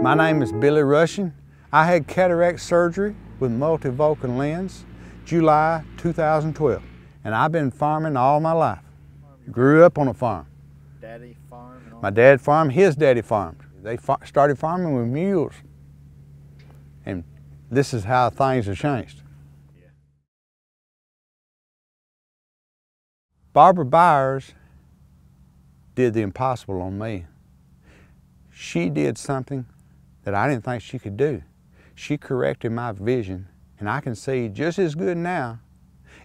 My name is Billy Rushing. I had cataract surgery with multifocal lens July 2012, and I've been farming all my life. Grew up on a farm. Daddy farm? And all My dad farmed, his daddy farmed. They started farming with mules. And this is how things have changed. Yeah. Barbara Byers did the impossible on me. She did something that I didn't think she could do. She corrected my vision, and I can see just as good now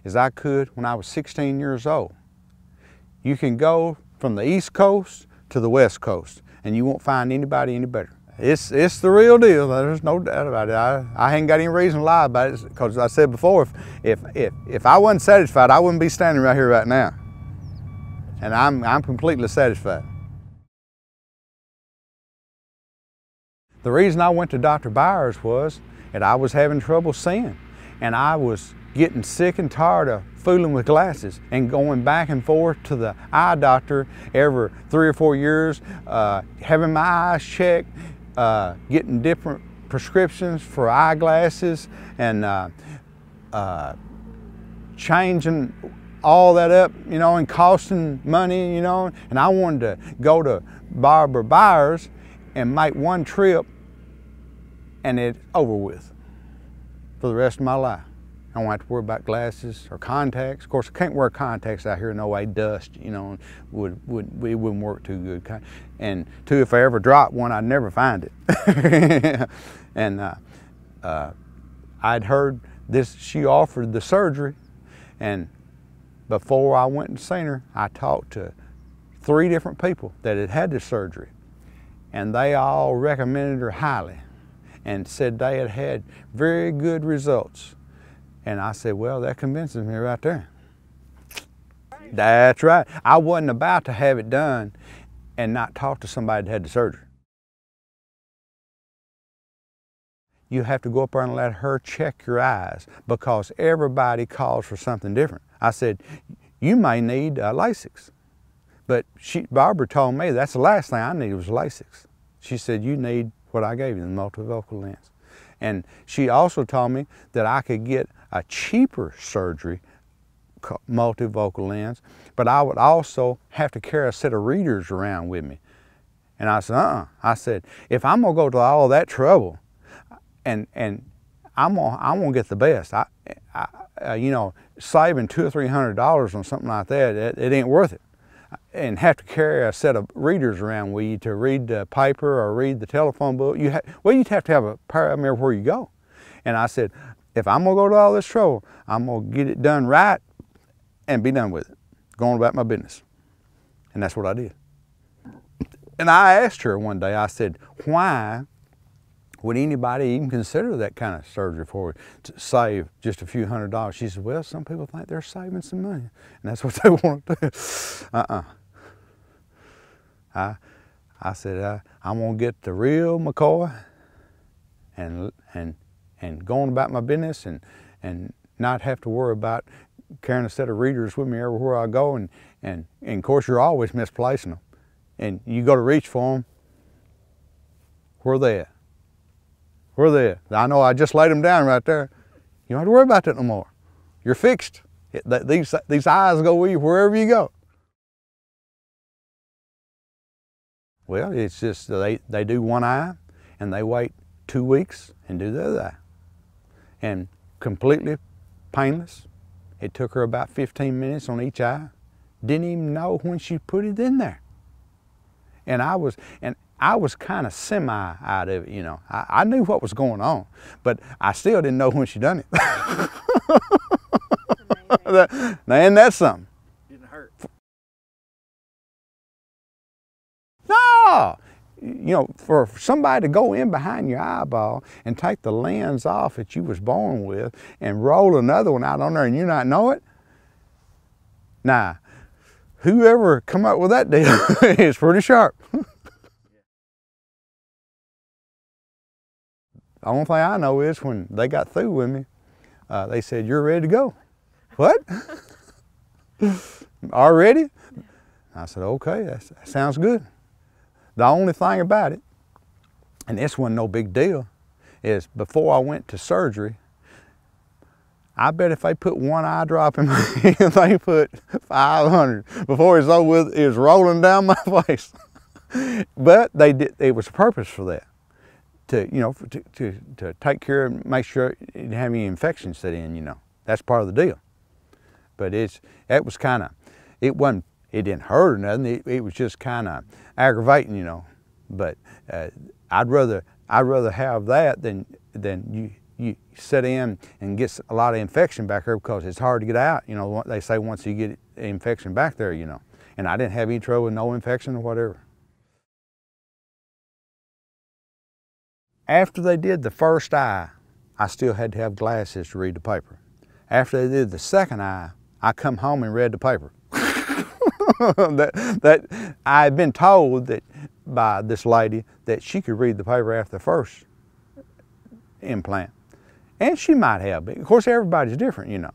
as I could when I was 16 years old. You can go from the East Coast to the West Coast, and you won't find anybody any better. It's the real deal. There's no doubt about it. I ain't got any reason to lie about it, because I said before, if I wasn't satisfied, I wouldn't be standing right here right now. And I'm completely satisfied. The reason I went to Dr. Byers was that I was having trouble seeing, and I was getting sick and tired of fooling with glasses and going back and forth to the eye doctor every 3 or 4 years, having my eyes checked, getting different prescriptions for eyeglasses, and changing all that up, you know, and costing money, you know. And I wanted to go to Barbara Byers and make one trip and it's over with for the rest of my life. I don't have to worry about glasses or contacts. Of course, I can't wear contacts out here, no way. Dust, you know, it wouldn't work too good. And two, if I ever dropped one, I'd never find it. And I'd heard this, she offered the surgery, and before I went and seen her, I talked to 3 different people that had had the surgery, and they all recommended her highly and said they had had very good results. And I said, well, that convinces me right there. That's right. I wasn't about to have it done and not talk to somebody that had the surgery. You have to go up there and let her check your eyes, because everybody calls for something different. I said, you may need LASIK. But Barbara told me that's the last thing I needed was LASIK. She said, you need what I gave you, the multifocal lens. And she also told me that I could get a cheaper surgery, multifocal lens, but I would also have to carry a set of readers around with me. And I said, I said, if I'm gonna go to all that trouble, and I'm gonna get the best, you know, saving $200 or $300 on something like that, it ain't worth it. And have to carry a set of readers around with you to read the paper or read the telephone book. You'd have to have a pair of them everywhere you go. And I said, if I'm gonna go to all this trouble, I'm gonna get it done right and be done with it. Going about my business. And that's what I did. And I asked her one day, I said, why would anybody even consider that kind of surgery for to save just a few $100s? She said, well, some people think they're saving some money, and that's what they want to do. I said, I'm gonna get the real McCoy and going about my business and not have to worry about carrying a set of readers with me everywhere I go, and of course you're always misplacing them. And you go to reach for them, where are they at? Where are they at? I know I just laid them down right there. You don't have to worry about that no more. You're fixed. These eyes go with you wherever you go. Well, it's just they do one eye and they wait 2 weeks and do the other eye. And completely painless. It took her about 15 minutes on each eye. Didn't even know when she put it in there. And I was kind of semi out of it, you know. I knew what was going on, but I still didn't know when she done it. Now, ain't that something? Didn't hurt. No! You know, for somebody to go in behind your eyeball and take the lens off that you was born with and roll another one out on there and you not know it, now, whoever come up with that deal is pretty sharp. The only thing I know is when they got through with me, they said, you're ready to go. What? Already? I said, okay, that sounds good. The only thing about it, and this wasn't no big deal, is before I went to surgery, I bet if they put one eye drop in my head, they put 500. Before it's over with, it was rolling down my face. But they did, it was a purpose for that. To, you know, to take care of, make sure it didn't have any infections set in, you know. That's part of the deal. But that was kind of, it didn't hurt or nothing, it was just kind of aggravating, you know. But I'd rather have that than you sit in and get a lot of infection back there, because it's hard to get out. You know, they say once you get infection back there, you know. And I didn't have any trouble with no infection or whatever. After they did the first eye, I still had to have glasses to read the paper. After they did the second eye, I come home and read the paper. that I had been told that by this lady that she could read the paper after the first implant. And she might have, but of course everybody's different, you know.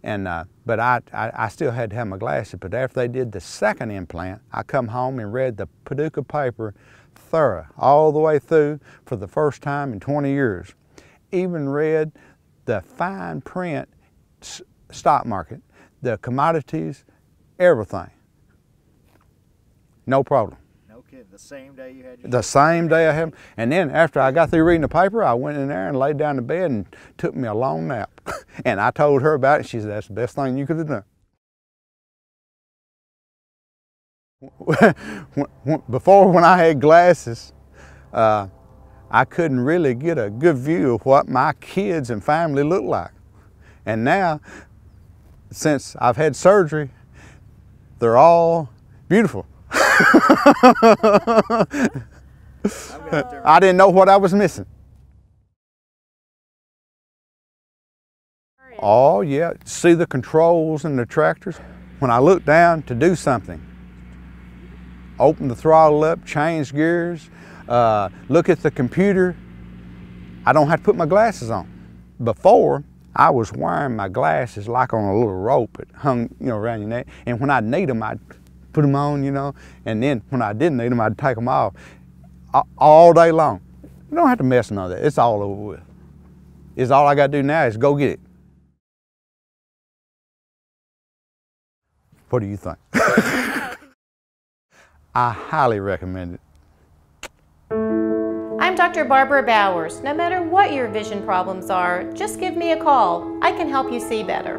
And, but I still had to have my glasses. But after they did the second implant, I come home and read the Paducah paper thorough, all the way through for the first time in 20 years. Even read the fine print stock market, the commodities, everything. No problem. No kidding. The same day you had your... The same day I had, and then after I got through reading the paper, I went in there and laid down in bed and took me a long nap. And I told her about it. She said, that's the best thing you could have done. Before, when I had glasses, I couldn't really get a good view of what my kids and family looked like. And now, since I've had surgery, they're all beautiful. I didn't know what I was missing. Oh yeah, see the controls and the tractors? When I look down to do something, open the throttle up, change gears, look at the computer, I don't have to put my glasses on. Before, I was wearing my glasses like on a little rope. It hung, you know, around your neck. And when I'd need them, I'd put them on, you know. And then when I didn't need them, I'd take them off all day long. You don't have to mess none of that. It's all over with. It's all I got to do now is go get it. What do you think? I highly recommend it. I'm Dr. Barbara Bowers. No matter what your vision problems are, just give me a call. I can help you see better.